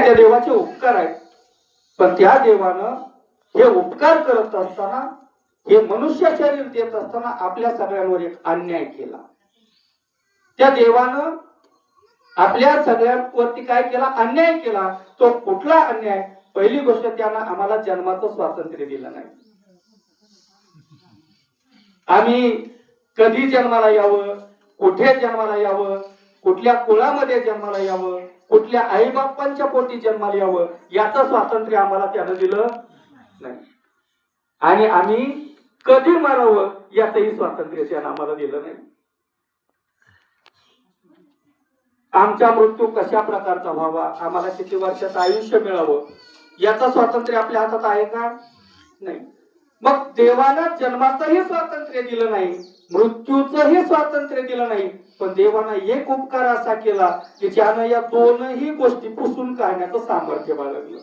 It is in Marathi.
त्या देवाचे उपकार आहेत, पण त्या देवानं हे उपकार करत असताना, हे मनुष्य शरीर देत असताना आपल्या सगळ्यांवर एक अन्याय केला. त्या देवानं आपल्या सगळ्यांवरती काय केला? अन्याय केला. तो कुठला अन्याय? पहिली गोष्ट, त्यानं आम्हाला जन्माचं स्वातंत्र्य दिलं नाही. आम्ही कधी जन्माला यावं, कुठे जन्माला यावं, कुठल्या कुळामध्ये जन्माला यावं, कुठल्या आई बापांच्या पोटी जन्माला यावं, याचं स्वातंत्र्य आम्हाला त्यानं दिलं नाही. आणि आम्ही कधी मरावं याचंही स्वातंत्र्य त्यानं आम्हाला दिलं नाही. आमचा मृत्यू कशा प्रकारचा व्हावा, आम्हाला किती वर्षाचं आयुष्य मिळावं, याचं स्वातंत्र्य आपल्या हातात आहे का? नाही. मग देवानं जन्माचंही स्वातंत्र्य दिलं नाही, मृत्यूचंही स्वातंत्र्य दिलं नाही, पण देवानं एक उपकार असा केला की ज्यानं या दोनही गोष्टी पुसून काढण्याचं सामर्थ्य बाळगलं.